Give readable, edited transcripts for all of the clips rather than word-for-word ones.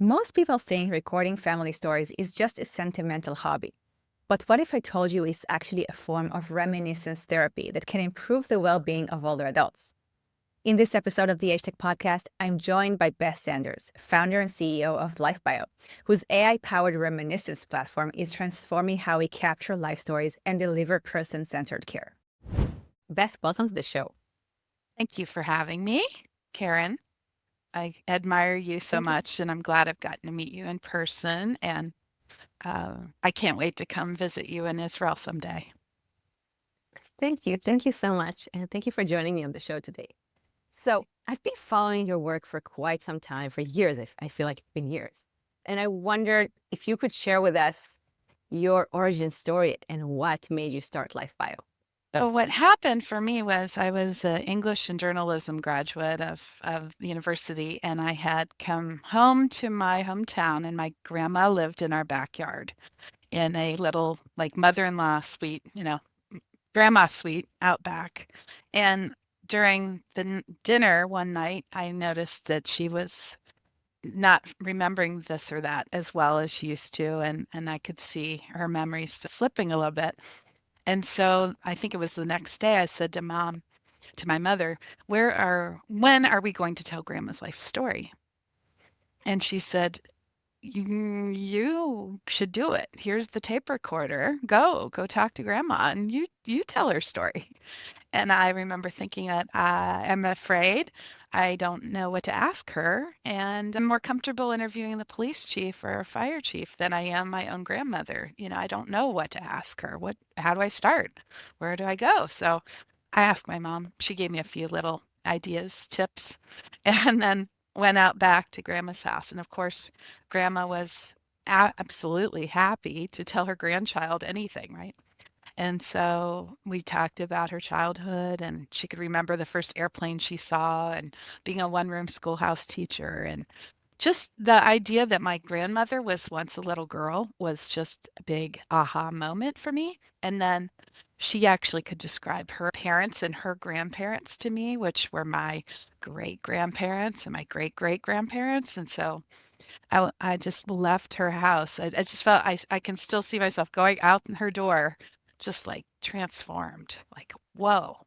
Most people think recording family stories is just a sentimental hobby. But what if I told you it's actually a form of reminiscence therapy that can improve the well-being of older adults? In this episode of the AgeTech podcast, I'm joined by Beth Sanders, founder and CEO of LifeBio, whose AI-powered Reminiscence platform is transforming how we capture life stories and deliver person-centered care. Beth, welcome to the show. Thank you for having me, Keren. I admire you so Thank you. much, and I'm glad I've gotten to meet you in person. And I can't wait to come visit you in Israel someday. Thank you. Thank you so much. And thank you for joining me on the show today. So I've been following your work for quite some time, for years. I feel like it's been years. And I wonder if you could share with us your origin story and what made you start LifeBio. So what happened for me was I was an English and journalism graduate of the university, and I had come home to my hometown, and my grandma lived in our backyard in a little like mother-in-law suite, grandma suite out back. And during the dinner one night, I noticed that she was not remembering this or that as well as she used to, and I could see her memories slipping a little bit. And so I think it was the next day I said to my mother, when are we going to tell Grandma's life story? And she said, you should do it. Here's the tape recorder. Go talk to Grandma and you tell her story. And I remember thinking that I'm afraid I don't know what to ask her, and I'm more comfortable interviewing the police chief or a fire chief than I am my own grandmother. I don't know what to ask her. How do I start? Where do I go? So I asked my mom. She gave me a few little ideas, tips, and then went out back to Grandma's house. And of course, Grandma was absolutely happy to tell her grandchild anything, right? And so we talked about her childhood, and she could remember the first airplane she saw and being a one-room schoolhouse teacher. And just the idea that my grandmother was once a little girl was just a big aha moment for me. And then she actually could describe her parents and her grandparents to me, which were my great grandparents and my great great grandparents. And so I just left her house. I just felt I can still see myself going out her door, just like transformed. Like, whoa,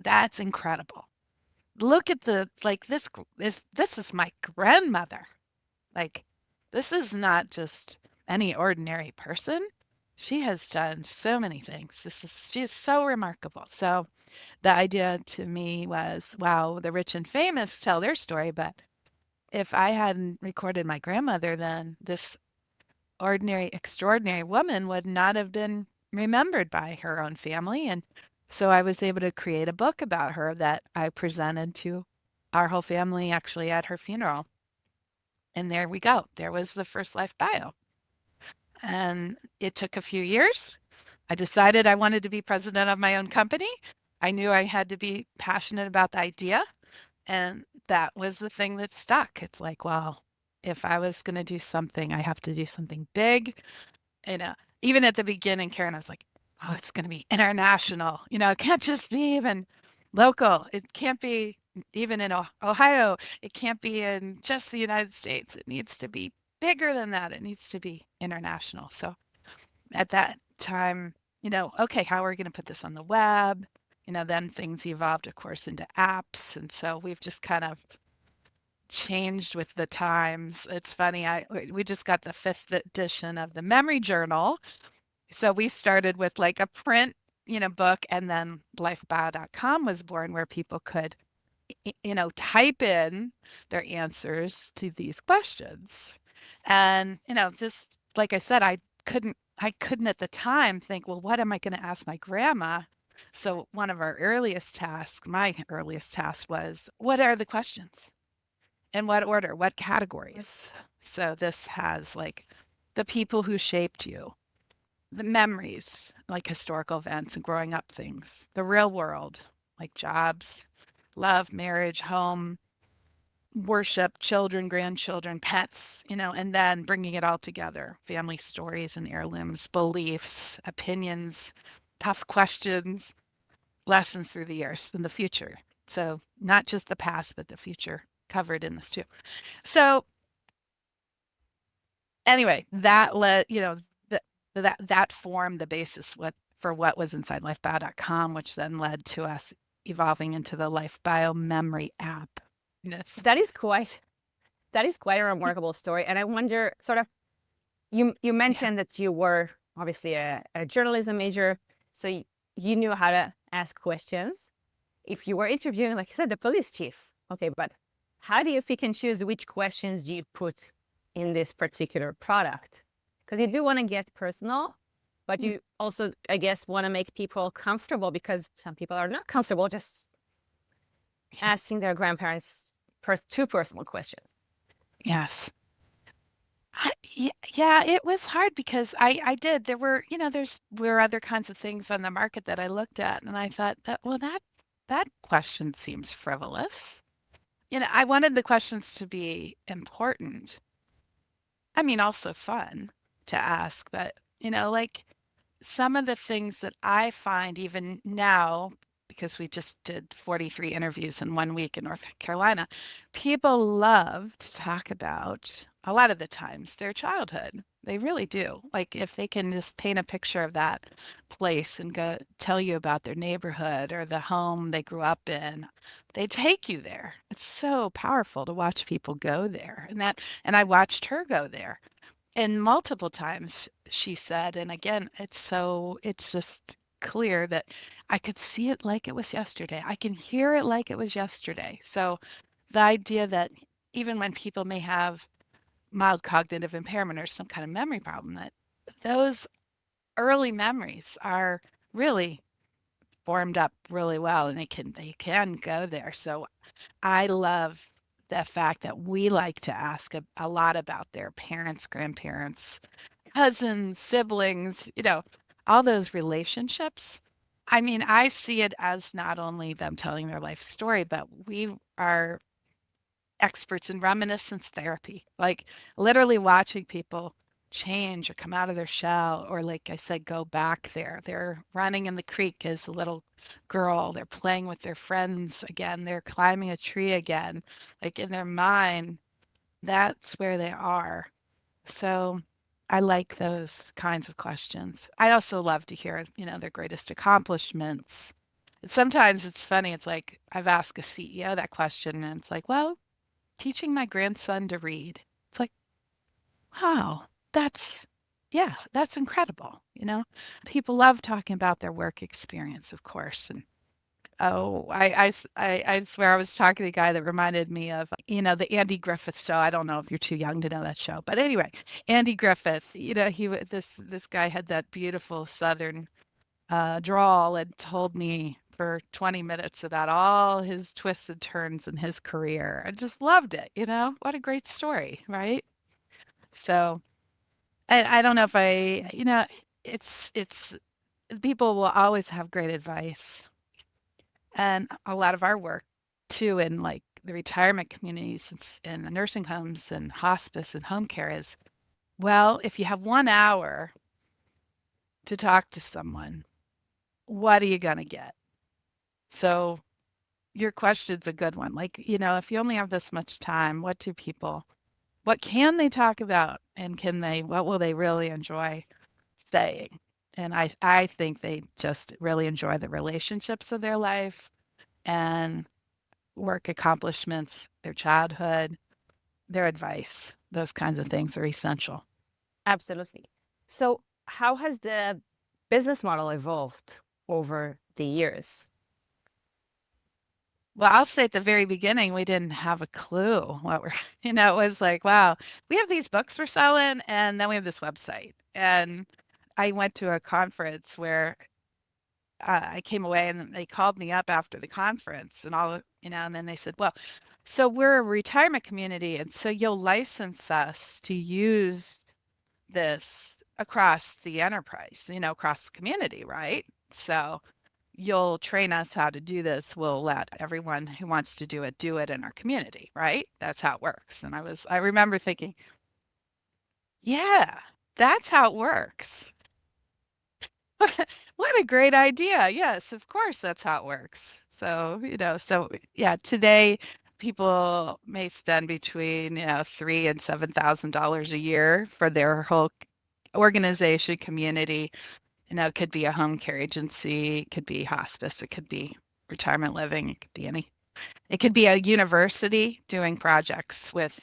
that's incredible. Look at this is my grandmother. Like, this is not just any ordinary person. She has done so many things. She is so remarkable. So the idea to me was, wow, the rich and famous tell their story, but if I hadn't recorded my grandmother, then this ordinary, extraordinary woman would not have been remembered by her own family. And so I was able to create a book about her that I presented to our whole family actually at her funeral. And there we go. There was the first life bio. And it took a few years. I decided I wanted to be president of my own company. I knew I had to be passionate about the idea. And that was the thing that stuck. It's like, well, if I was going to do something, I have to do something big. You know, even at the beginning, Karen, I was like, oh, it's going to be international. It can't just be even local. It can't be even in Ohio. It can't be in just the United States. It needs to be bigger than that. It needs to be international. So at that time, okay, how are we going to put this on the web? Then things evolved, of course, into apps. And so we've just kind of changed with the times. It's funny, we just got the fifth edition of the memory journal. So we started with like a print, book, and then lifebio.com was born where people could, type in their answers to these questions. And, just like I said, I couldn't at the time think, well, what am I going to ask my grandma? So one of our earliest tasks, my earliest task was, what are the questions? In what order? What categories? So this has like the people who shaped you, the memories, like historical events and growing up things, the real world, like jobs, love, marriage, home, worship, children, grandchildren, pets, and then bringing it all together, family stories and heirlooms, beliefs, opinions, tough questions, lessons through the years in the future. So not just the past, but the future covered in this too. So anyway, that led, that that formed the basis for what was inside lifebio.com, which then led to us evolving into the LifeBio memory app. Yes. That is quite a remarkable story. And I wonder, sort of, you Yeah. mentioned that you were obviously a journalism major, so you knew how to ask questions. If you were interviewing, like you said, the police chief, okay, but how do you pick and choose which questions do you put in this particular product? Because you do want to get personal, but you also, I guess, want to make people comfortable, because some people are not comfortable just asking their grandparents too personal questions. Yes. Yeah, it was hard because I did. There were, were other kinds of things on the market that I looked at, and I thought that, well, that question seems frivolous. I wanted the questions to be important. I mean, also fun to ask, but, like some of the things that I find even now, because we just did 43 interviews in 1 week in North Carolina, people love to talk about, a lot of the times, their childhood. They really do. Like if they can just paint a picture of that place and go tell you about their neighborhood or the home they grew up in, they take you there. It's so powerful to watch people go there. And I watched her go there. And multiple times she said, and again, it's just clear that I could see it like it was yesterday. I can hear it like it was yesterday. So the idea that even when people may have mild cognitive impairment or some kind of memory problem, that those early memories are really formed up really well and they can go there. So I love the fact that we like to ask a lot about their parents, grandparents, cousins, siblings, all those relationships. I mean, I see it as not only them telling their life story, but we are experts in reminiscence therapy, like literally watching people change or come out of their shell, or like I said, go back there. They're running in the creek as a little girl. They're playing with their friends again. They're climbing a tree again. Like in their mind, that's where they are. So I like those kinds of questions. I also love to hear, their greatest accomplishments. Sometimes it's funny. It's like I've asked a CEO that question, and it's like, well, teaching my grandson to read. It's like, wow, that's incredible. People love talking about their work experience, of course. And oh, I swear I was talking to a guy that reminded me of, the Andy Griffith show. I don't know if you're too young to know that show, but anyway, Andy Griffith, this guy had that beautiful Southern drawl and told me for 20 minutes about all his twists and turns in his career. I just loved it, What a great story, right? So I don't know if it's people will always have great advice. And a lot of our work too in like the retirement communities and the nursing homes and hospice and home care is, well, if you have 1 hour to talk to someone, what are you going to get? So your question's a good one. Like, if you only have this much time, what can they talk about? And what will they really enjoy saying? And I think they just really enjoy the relationships of their life and work accomplishments, their childhood, their advice. Those kinds of things are essential. Absolutely. So how has the business model evolved over the years? Well, I'll say at the very beginning, we didn't have a clue what we're, it was like, wow, we have these books we're selling, and then we have this website. And I went to a conference where I came away and they called me up after the conference and and then they said, well, so we're a retirement community, and so you'll license us to use this across the enterprise, across the community, right? So you'll train us how to do this. We'll let everyone who wants to do it in our community, right? That's how it works. And I remember thinking, yeah, that's how it works. What a great idea. Yes, of course, that's how it works. So, so yeah, today people may spend between, $3,000 and $7,000 a year for their whole organization, community. It could be a home care agency, it could be hospice, it could be retirement living, it could be it could be a university doing projects with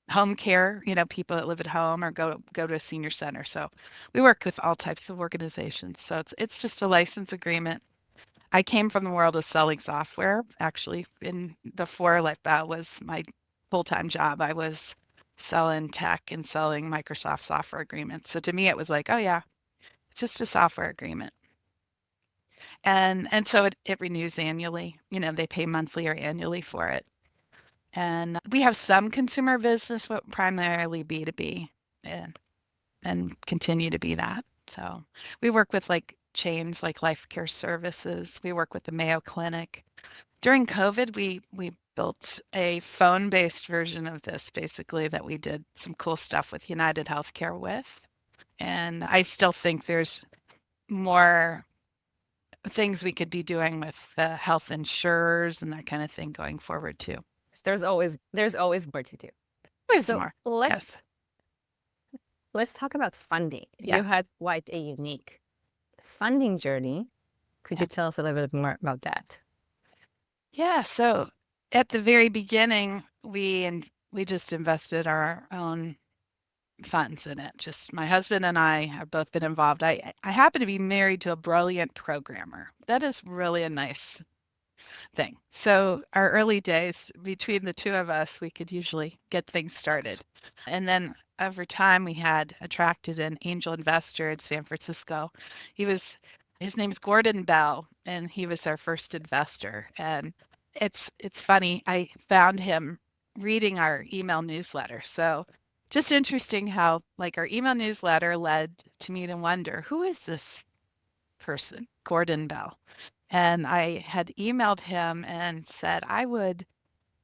home care, people that live at home or go to a senior center. So we work with all types of organizations. So it's just a license agreement. I came from the world of selling software. Actually, in before LifeBio was my full-time job, I was selling tech and selling Microsoft software agreements. So to me, it was like, oh yeah, it's just a software agreement. And so it renews annually. They pay monthly or annually for it. And we have some consumer business, but primarily B2B and continue to be that. So we work with like chains like Life Care Services. We work with the Mayo Clinic. During COVID, we built a phone-based version of this basically that we did some cool stuff with United Healthcare with. And I still think there's more things we could be doing with the health insurers and that kind of thing going forward too. There's always more to do. Always So more. let's Yes. let's talk about funding. Yeah. You had quite a unique funding journey. Could Yeah. you tell us a little bit more about that? Yeah. So at the very beginning, we just invested our own funds in it. Just my husband and I have both been involved. I happen to be married to a brilliant programmer. That is really a nice thing. So our early days, between the two of us, we could usually get things started. And then over time, we had attracted an angel investor in San Francisco. His name's Gordon Bell, and he was our first investor. And it's funny, I found him reading our email newsletter. So just interesting how like our email newsletter led to me to wonder, who is this person, Gordon Bell? And I had emailed him and said, I would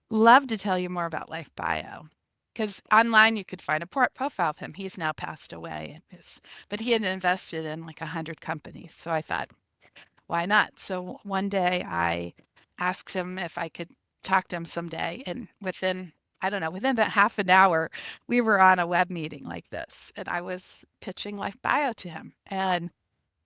love to tell you more about LifeBio. Because online you could find a profile of him. He's now passed away, but he had invested in like 100 companies. So I thought, why not? So one day I asked him if I could talk to him someday. And I don't know, within about half an hour, we were on a web meeting like this. And I was pitching LifeBio to him. And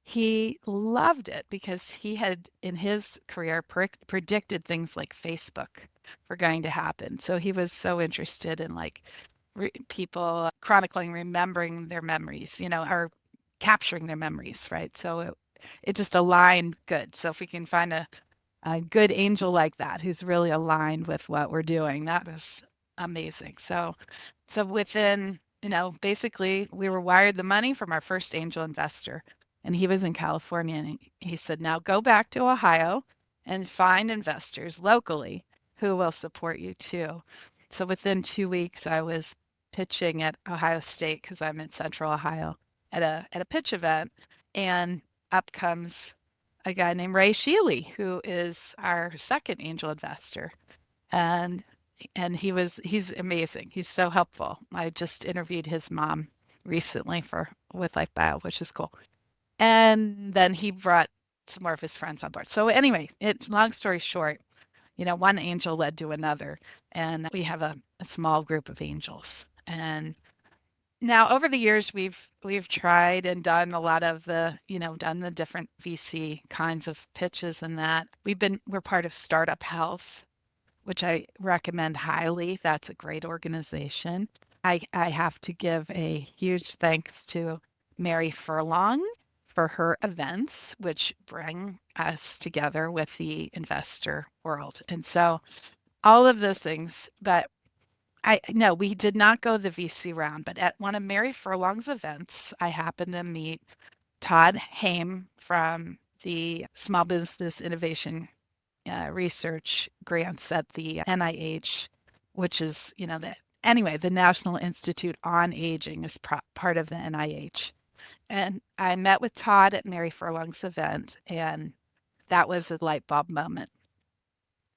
he loved it because he had in his career predicted things like Facebook were going to happen. So he was so interested in like people chronicling, remembering their memories, or capturing their memories, right? So it just aligned good. So if we can find a good angel like that who's really aligned with what we're doing, that is amazing. So within, basically we were wired the money from our first angel investor, and he was in California, and he said, now go back to Ohio and find investors locally who will support you too. So within 2 weeks, I was pitching at Ohio State because I'm in Central Ohio at a pitch event, and up comes a guy named Ray Sheely, who is our second angel investor. And he's amazing. He's so helpful. I just interviewed his mom recently for with LifeBio, which is cool. And then he brought some more of his friends on board. So anyway, it's long story short, one angel led to another, and we have a small group of angels. And now over the years, we've tried and done a lot of done the different VC kinds of pitches and that. We're part of Startup Health, which I recommend highly. That's a great organization. I have to give a huge thanks to Mary Furlong for her events, which bring us together with the investor world. And so all of those things, but I no, we did not go the VC round, but at one of Mary Furlong's events, I happened to meet Todd Haim from the Small Business Innovation Research grants at the NIH, which is, the National Institute on Aging is part of the NIH. And I met with Todd at Mary Furlong's event, and that was a light bulb moment.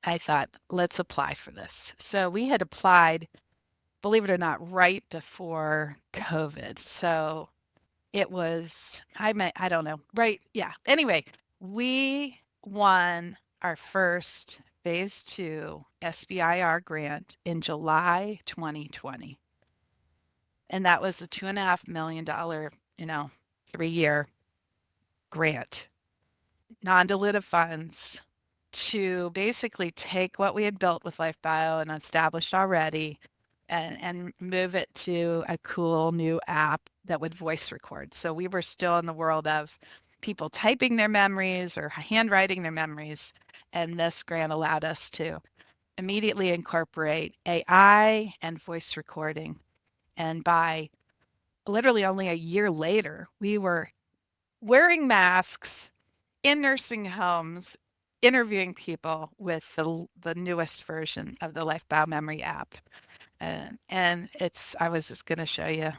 I thought, let's apply for this. So we had applied, believe it or not, right before COVID. So it was, I don't know, right? Yeah. Anyway, we won our first phase two SBIR grant in July 2020. And that was a $2.5 million, 3-year grant, non-dilutive funds to basically take what we had built with LifeBio and established already and move it to a cool new app that would voice record. So we were still in the world of people typing their memories or handwriting their memories. And this grant allowed us to immediately incorporate AI and voice recording. And by literally only a year later, we were wearing masks in nursing homes, interviewing people with the newest version of the LifeBio Memory app. And I was just going to show you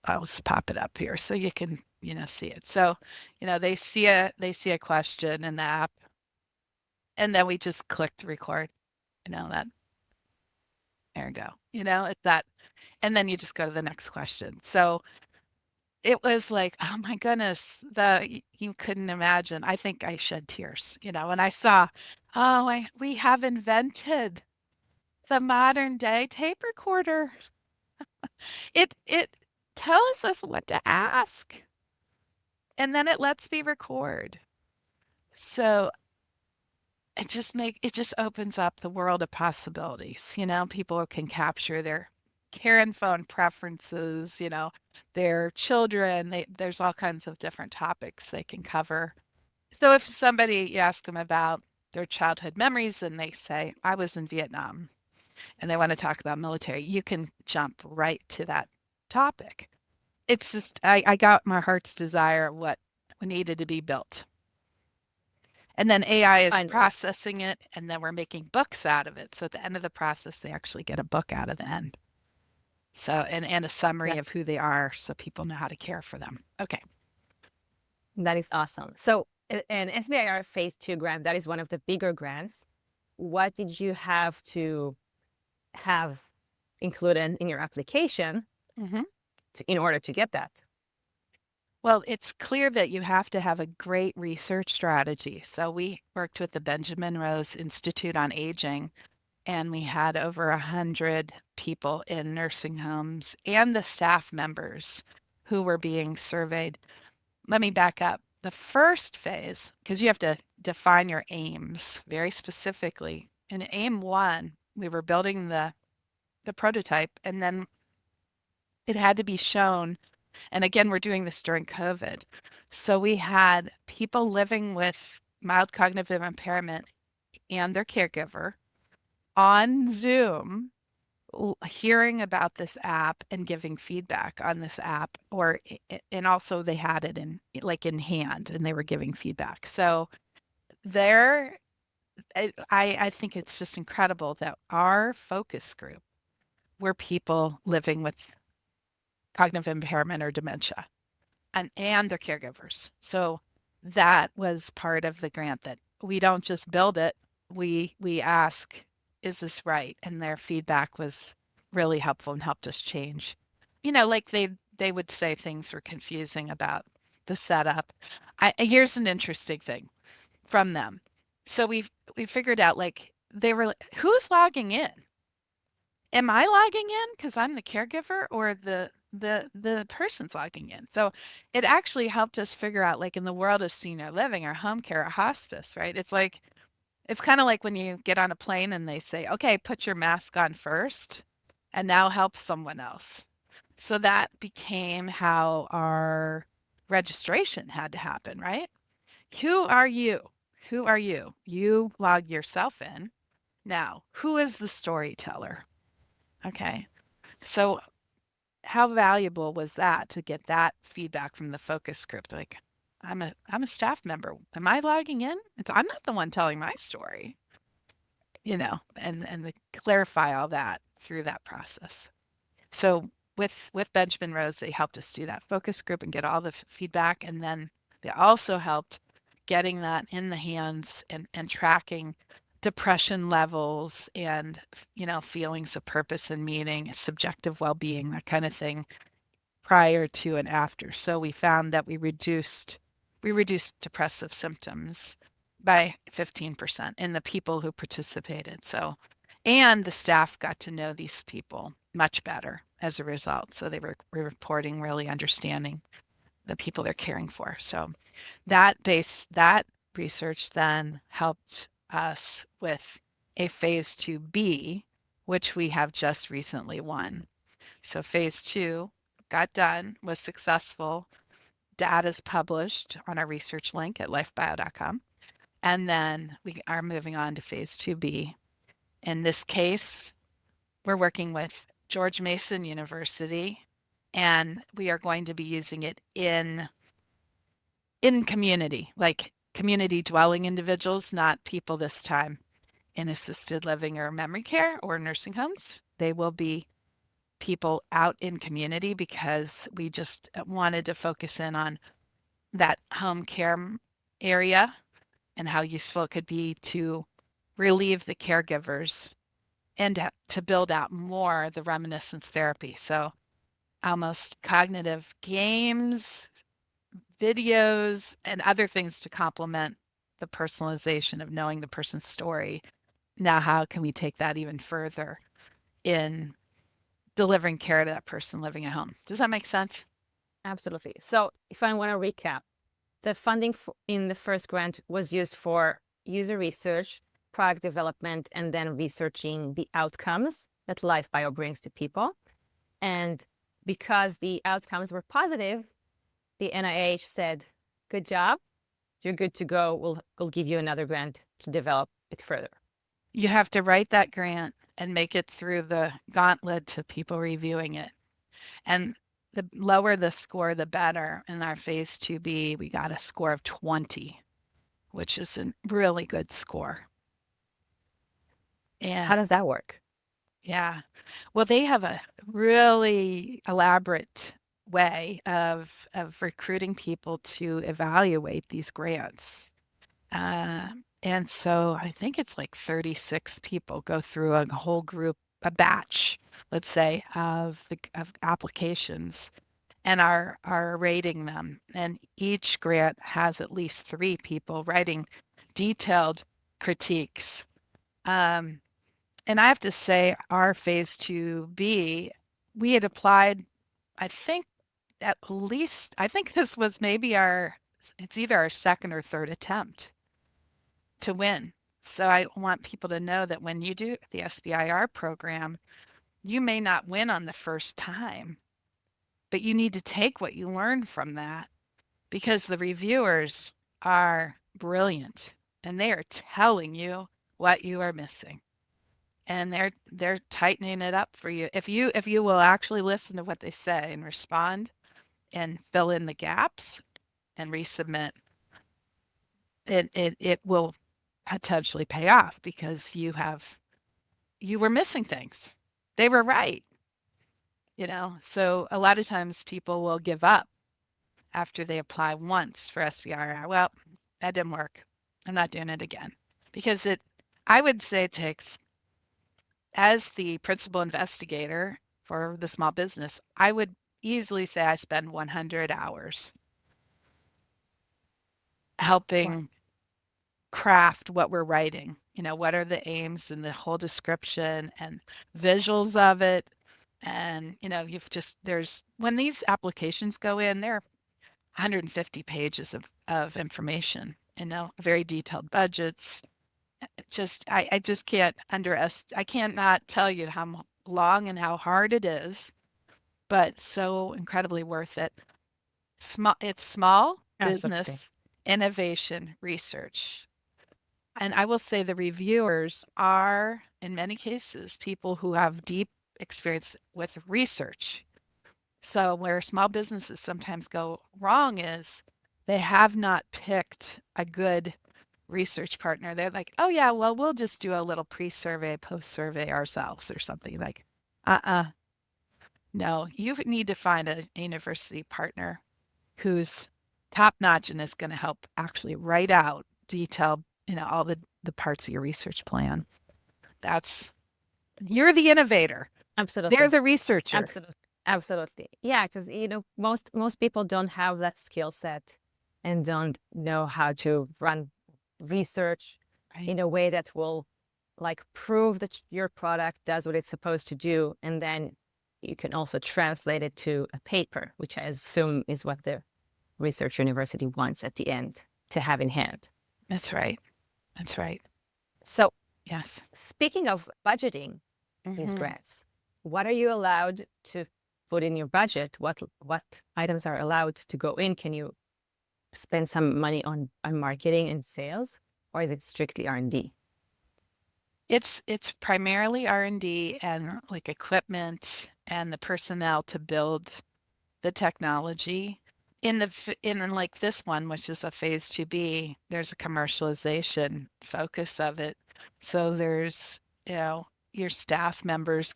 I'll just pop it up here so you can, see it. So, they see a question in the app, and then we just click to record, that, there you go. It's that, and then you just go to the next question. So it was like, oh my goodness, you couldn't imagine. I think I shed tears, when I saw, we have invented the modern day tape recorder. It tells us what to ask, and then it lets me record. So it just opens up the world of possibilities. People can capture their Keren phone preferences, their children. There's all kinds of different topics they can cover. So if you ask them about their childhood memories and they say, I was in Vietnam, and they want to talk about military, you can jump right to that topic. It's just, I got my heart's desire of what needed to be built. And then AI is Finally. processing it, and then we're making books out of it. So at the end of the process, they actually get a book out of the end. So, and a summary of That's who they are so people know how to care for them. Okay. that is awesome. So an SBIR phase 2 grant, that is one of the bigger grants. What did you have to have included in your application hmm in order to get that? Well, it's clear that you have to have a great research strategy. So we worked with the Benjamin Rose Institute on Aging, and we had over 100 people in nursing homes and the staff members who were being surveyed. Let me back up. The first phase, because you have to define your aims very specifically. In aim one, we were building the prototype, and then it had to be shown. And again, we're doing this during COVID. So we had people living with mild cognitive impairment and their caregiver on Zoom hearing about this app and giving feedback on this app, and also they had it in hand and they were giving feedback. So there, I think it's just incredible that our focus group were people living with cognitive impairment or dementia and their caregivers. So that was part of the grant, that we don't just build it, we ask, is this right? And their feedback was really helpful and helped us change. Like they would say things were confusing about the setup. Here's an interesting thing from them. So we figured out, like, they were like, who's logging in? Am I logging in because I'm the caregiver, or the person's logging in? So it actually helped us figure out, like, in the world of senior living or home care or hospice, right? It's kind of like when you get on a plane and they say, okay, put your mask on first and now help someone else. So that became how our registration had to happen, right? Who are you? Who are you? You log yourself in. Now, who is the storyteller? Okay. So how valuable was that to get that feedback from the focus group? Like, I'm a staff member. Am I logging in? I'm not the one telling my story, and to clarify all that through that process. So with Benjamin Rose, they helped us do that focus group and get all the feedback, and then they also helped getting that in the hands and tracking depression levels and feelings of purpose and meaning, subjective well-being, that kind of thing, prior to and after. So we found that we reduced depressive symptoms by 15% in the people who participated. So, and the staff got to know these people much better as a result. So they were reporting, really understanding the people they're caring for. So that research then helped us with a phase 2B, which we have just recently won. So phase 2 got done, was successful. Data is published on our research link at lifebio.com. And then we are moving on to phase 2B. In this case, we're working with George Mason University, and we are going to be using it in community, like community dwelling individuals, not people this time in assisted living or memory care or nursing homes. They will be people out in community because we just wanted to focus in on that home care area and how useful it could be to relieve the caregivers and to build out more the reminiscence therapy. So almost cognitive games, videos, and other things to complement the personalization of knowing the person's story. Now, how can we take that even further in delivering care to that person living at home? Does that make sense? Absolutely. So if I want to recap, the funding in the first grant was used for user research, product development, and then researching the outcomes that LifeBio brings to people. And because the outcomes were positive, the NIH said, good job, you're good to go. We'll give you another grant to develop it further. You have to write that grant and make it through the gauntlet to people reviewing it. And the lower the score, the better. In our phase 2B, we got a score of 20, which is a really good score. And how does that work? Yeah. Well, they have a really elaborate way of recruiting people to evaluate these grants. And so I think it's like 36 people go through a whole group, a batch, let's say, of applications and are rating them. And each grant has at least 3 people writing detailed critiques. And I have to say, our phase 2B, we had applied, I think at least, I think this was maybe it's either our second or third attempt to win. So I want people to know that when you do the SBIR program, you may not win on the first time, but you need to take what you learn from that because the reviewers are brilliant and they are telling you what you are missing. And they're tightening it up for you. If you will actually listen to what they say and respond and fill in the gaps and resubmit, it will potentially pay off because you were missing things. They were right. So a lot of times people will give up after they apply once for SBIR. Well, that didn't work. I'm not doing it again. Because I would say it takes, as the principal investigator for the small business, I would easily say I spend 100 hours helping craft what we're writing. What are the aims and the whole description and visuals of it. And, when these applications go in, they're 150 pages of information, very detailed budgets. I just can't I cannot tell you how long and how hard it is, but so incredibly worth it. It's small business innovation research. And I will say the reviewers are, in many cases, people who have deep experience with research. So where small businesses sometimes go wrong is they have not picked a good research partner. They're like, oh yeah, well, we'll just do a little pre-survey, post-survey ourselves or something. Like, no, you need to find a university partner who's top-notch and is going to help actually write out detailed, all the parts of your research plan. You're the innovator. Absolutely. They're the researcher. Absolutely. Yeah, because most people don't have that skill set and don't know how to run research Right. in a way that will like prove that your product does what it's supposed to do, and then you can also translate it to a paper, which I assume is what the research university wants at the end to have in hand. That's right. That's right. So Yes. speaking of budgeting these Hmm. grants, what are you allowed to put in your budget? What items are allowed to go in? Can you spend some money on marketing and sales, or is it strictly R&D? It's primarily R&D and like equipment and the personnel to build the technology. In like this one, which is a phase 2B, there's a commercialization focus of it. So there's, your staff members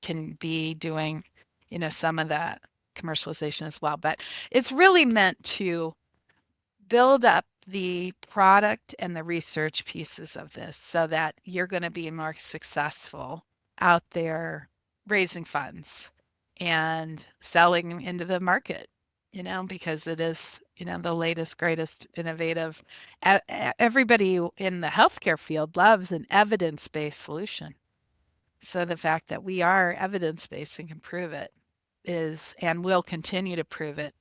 can be doing, some of that commercialization as well. But it's really meant to build up the product and the research pieces of this so that you're going to be more successful out there raising funds and selling into the market, because it is, the latest, greatest, innovative. Everybody in the healthcare field loves an evidence-based solution. So the fact that we are evidence-based and can prove it is, and will continue to prove it.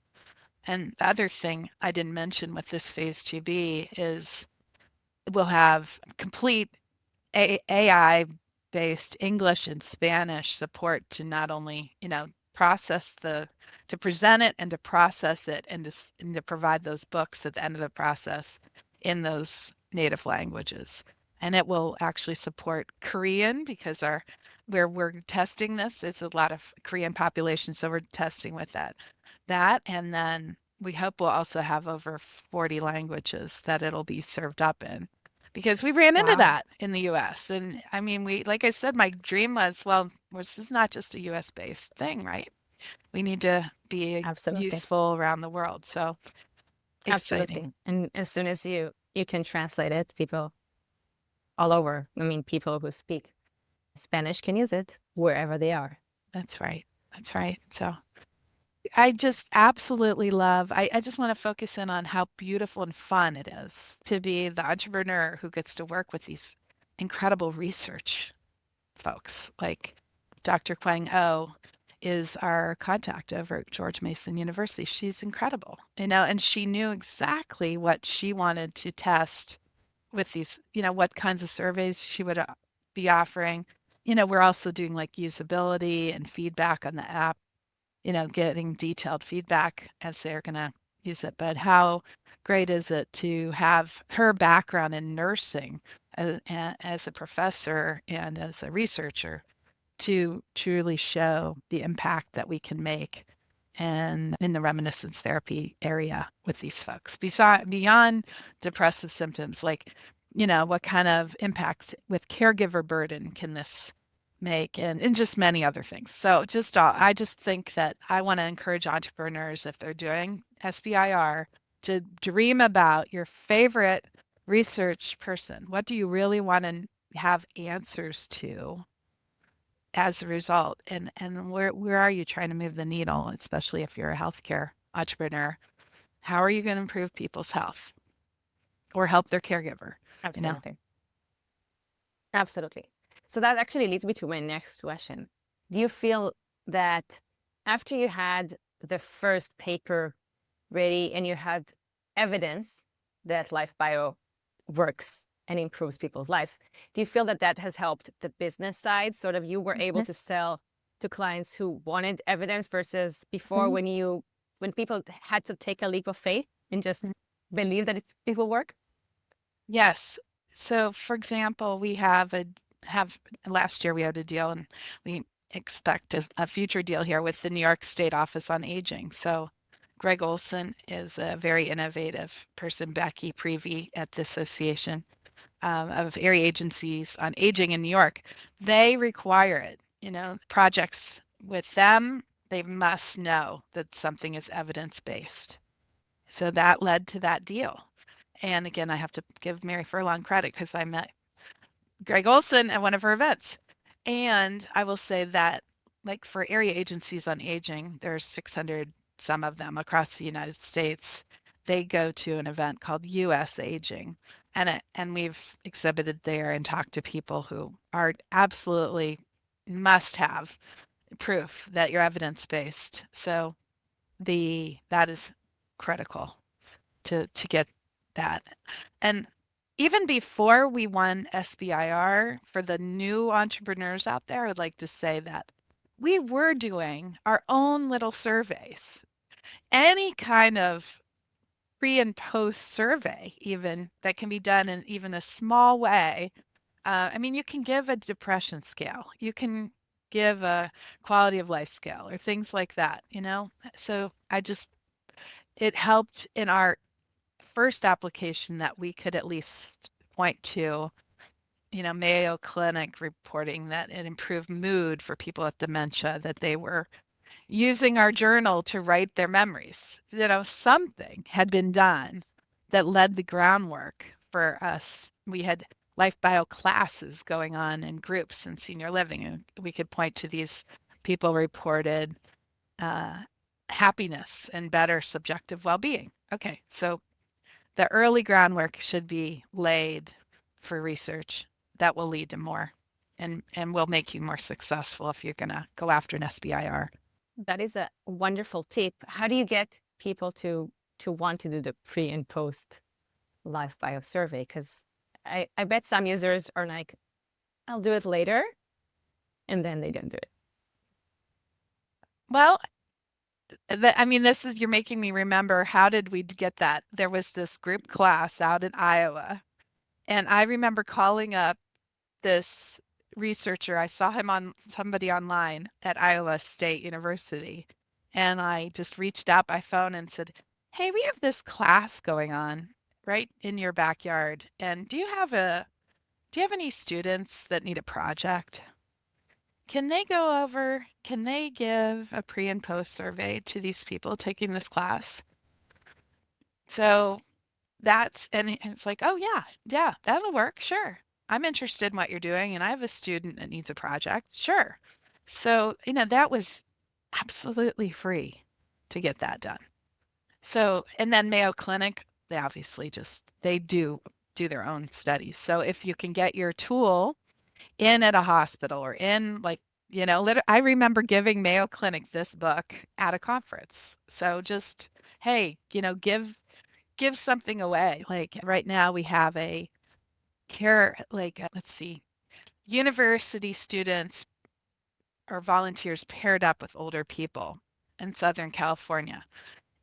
And the other thing I didn't mention with this phase 2B is we'll have complete AI-based English and Spanish support to not only, to present it and to process it and to provide those books at the end of the process in those native languages. And it will actually support Korean because where we're testing this, it's a lot of Korean population, so we're testing with that, and then we hope we'll also have over 40 languages that it'll be served up in. Because we ran into Wow, that in the US. And I mean, like I said, my dream was, well, this is not just a US based thing, right? We need to be absolutely. useful around the world. So exciting. Absolutely. And as soon as you can translate it, people all over, I mean, people who speak Spanish can use it wherever they are. That's right. That's right. So I just absolutely love, I just want to focus in on how beautiful and fun it is to be the entrepreneur who gets to work with these incredible research folks. Like Dr. Kwang Oh is our contact over at George Mason University. She's incredible, and she knew exactly what she wanted to test with these, what kinds of surveys she would be offering. We're also doing like usability and feedback on the app, getting detailed feedback as they're going to use it. But how great is it to have her background in nursing as a professor and as a researcher to truly show the impact that we can make and in the reminiscence therapy area with these folks. Beyond depressive symptoms, like, what kind of impact with caregiver burden can this make and just many other things. So I just think that I want to encourage entrepreneurs if they're doing SBIR to dream about your favorite research person. What do you really want to have answers to as a result? And where are you trying to move the needle, especially if you're a healthcare entrepreneur? How are you going to improve people's health or help their caregiver? You know? Absolutely. Absolutely. So that actually leads me to my next question. Do you feel that after you had the first paper ready and you had evidence that LifeBio works and improves people's life, do you feel that that has helped the business side? Sort of you were able Mhm. to sell to clients who wanted evidence versus before Mhm. when people had to take a leap of faith and just believe that it will work? Yes. So, for example, have last year we had a deal, and we expect a future deal here with the New York State Office on Aging. So, Greg Olson is a very innovative person. Becky Prevey at the Association of Area Agencies on Aging in New York, they require it. Projects with them, they must know that something is evidence-based. So that led to that deal. And again, I have to give Mary Furlong credit because I met Greg Olson at one of her events. And I will say that, like for area agencies on aging, there's 600 some of them across the United States. They go to an event called US Aging, And we've exhibited there and talked to people who are absolutely must have proof that you're evidence-based. So that is critical to get that. And even before we won SBIR, for the new entrepreneurs out there, I'd like to say that we were doing our own little surveys. Any kind of pre and post survey, even that can be done in even a small way. I mean, you can give a depression scale, you can give a quality of life scale, or things like that, you know? So it helped in our first application that we could at least point to, Mayo Clinic reporting that it improved mood for people with dementia, that they were using our journal to write their memories. Something had been done that led the groundwork for us. We had LifeBio classes going on in groups in senior living, and we could point to these people reported uh, happiness and better subjective well-being. Okay, so the early groundwork should be laid for research that will lead to more and will make you more successful if you're going to go after an SBIR. That is a wonderful tip. How do you get people to want to do the pre and post LifeBio survey? Because I bet some users are like, I'll do it later, and then they don't do it. Well, you're making me remember, how did we get that? There was this group class out in Iowa, and I remember calling up this researcher. I saw him on somebody online at Iowa State University, and I just reached out by phone and said, "Hey, we have this class going on right in your backyard, and do you have any students that need a project? Can they give a pre and post survey to these people taking this class?" So and it's like, "Oh yeah, yeah, that'll work. Sure. I'm interested in what you're doing, and I have a student that needs a project. Sure." So, that was absolutely free to get that done. So, and then Mayo Clinic, they obviously they do their own studies. So if you can get your tool in at a hospital or in, like, I remember giving Mayo Clinic this book at a conference. So just, hey, give something away. Like right now we have a let's see, university students or volunteers paired up with older people in Southern California.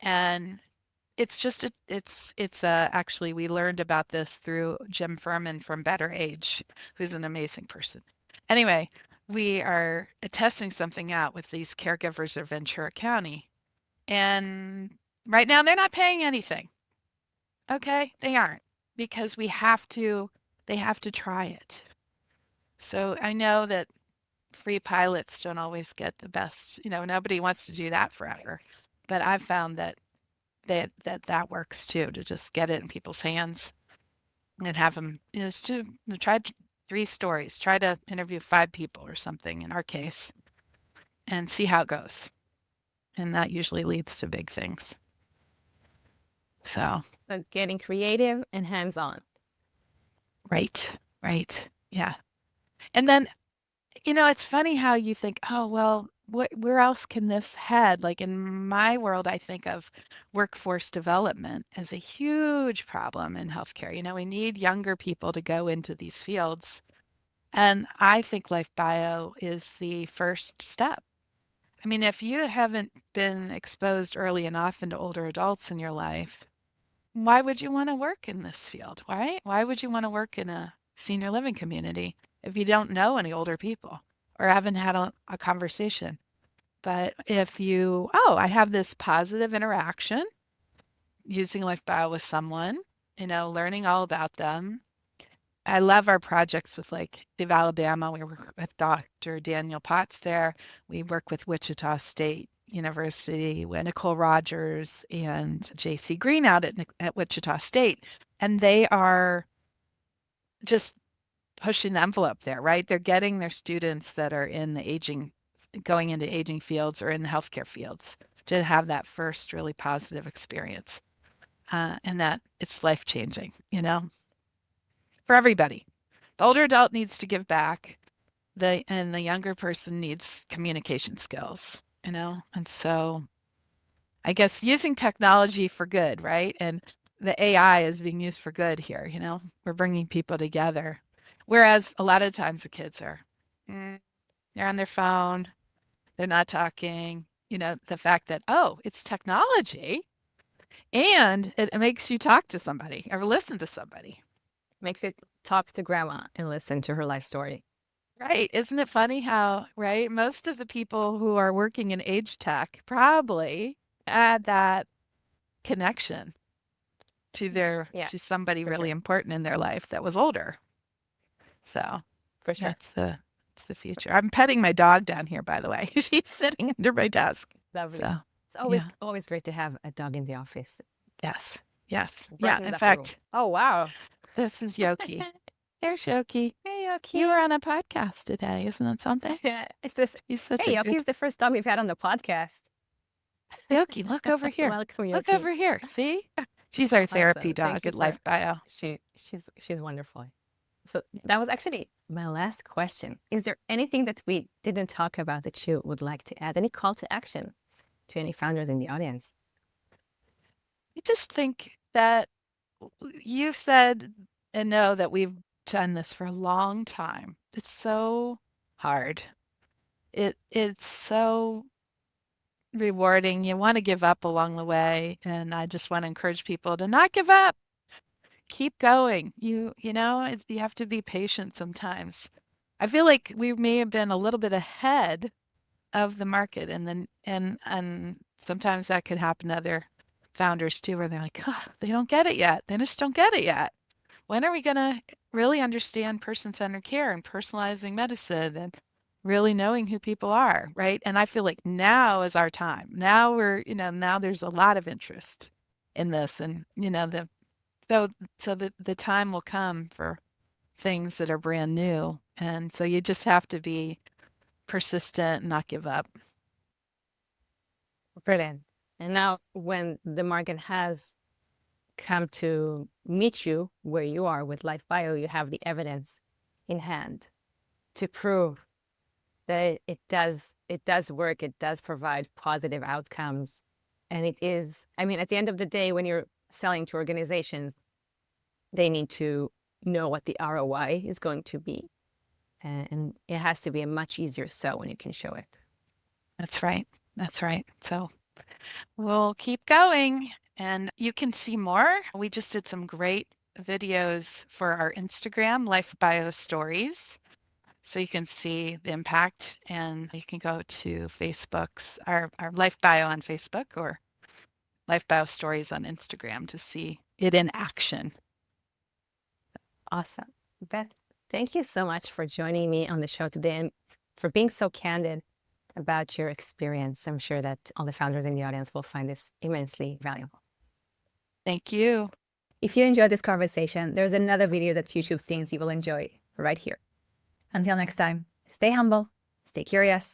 And actually, we learned about this through Jim Furman from Better Age, who's an amazing person. Anyway, we are testing something out with these caregivers of Ventura County. And right now they're not paying anything. Okay, they aren't, because they have to try it. So I know that free pilots don't always get the best, nobody wants to do that forever. But I've found that works too, to just get it in people's hands and have them, to try 3 stories, try to interview 5 people or something in our case, and see how it goes. And that usually leads to big things. So Getting creative and hands-on. right. Yeah. And then, it's funny how you think, oh, well, where else can this head? Like in my world, I think of workforce development as a huge problem in healthcare. We need younger people to go into these fields. And I think LifeBio is the first step. I mean, if you haven't been exposed early enough into older adults in your life, why would you want to work in this field, right? Why would you want to work in a senior living community if you don't know any older people or haven't had a conversation? But if I have this positive interaction using LifeBio with someone, learning all about them. I love our projects with, like, Steve, Alabama. We work with Dr. Daniel Potts there. We work with Wichita State University with Nicole Rogers and J.C. Green out at Wichita State. And they are just pushing the envelope there, right? They're getting their students that are going into aging fields or in the healthcare fields to have that first really positive experience. And that it's life-changing. for everybody. The older adult needs to give back. And the younger person needs communication skills, you know? And so I guess using technology for good, right? And the AI is being used for good here, you know? We're bringing people together. Whereas a lot of times the kids are, they're on their phone, they're not talking, you know, the fact that, oh, it's technology and it makes you talk to somebody or listen to somebody. Makes it talk to grandma and listen to her life story. Right. Isn't it funny how, right? Most of the people who are working in AgeTech probably add that connection to Yeah, to somebody for really sure. important in their life that was older. So For sure. that's the future. I'm petting my dog down here, by the way. She's sitting under my desk. Lovely. So It's always yeah. always great to have a dog in the office. Yes. Yes. Yeah. Brightens In up the room. fact, Oh, wow. this is Yoki. There's Yoki. Hey, You were Yoki. on a podcast today, isn't it something? Yeah, it's the She's such a hey, Yoki good is the first dog we've had on the podcast. Yoki. Look over here. Welcome, Look Yoki. over here. See? She's our therapy Awesome. dog Thank you at for LifeBio. she's wonderful. So that was actually my last question. Is there anything that we didn't talk about that you would like to add? Any call to action to any founders in the audience? I just think that you said and know that we've done this for a long time. It's so hard. It's so rewarding. You want to give up along the way, and I just want to encourage people to not give up. Keep going. You know, you have to be patient sometimes. I feel like we may have been a little bit ahead of the market, and then and sometimes that could happen to other founders too, where they're like, oh, they don't get it yet. They just don't get it yet. When are we going to really understand person-centered care and personalizing medicine and really knowing who people are, right? And I feel like now is our time. Now now there's a lot of interest in this, and so the time will come for things that are brand new, and so you just have to be persistent and not give up. Brilliant. And now when the market has come to meet you where you are with LifeBio, you have the evidence in hand to prove that it does work, it does provide positive outcomes. And it is, I mean, at the end of the day, when you're selling to organizations, they need to know what the ROI is going to be. And it has to be a much easier sell when you can show it. That's right. That's right. So we'll keep going, and you can see more. We just did some great videos for our Instagram, LifeBio Stories. So you can see the impact, and you can go to Facebook's, our LifeBio on Facebook or LifeBio Stories on Instagram to see it in action. Awesome. Beth, thank you so much for joining me on the show today and for being so candid about your experience. I'm sure that all the founders in the audience will find this immensely valuable. Thank you. If you enjoyed this conversation, there's another video that's YouTube things you will enjoy right here. Until next time, stay humble, stay curious,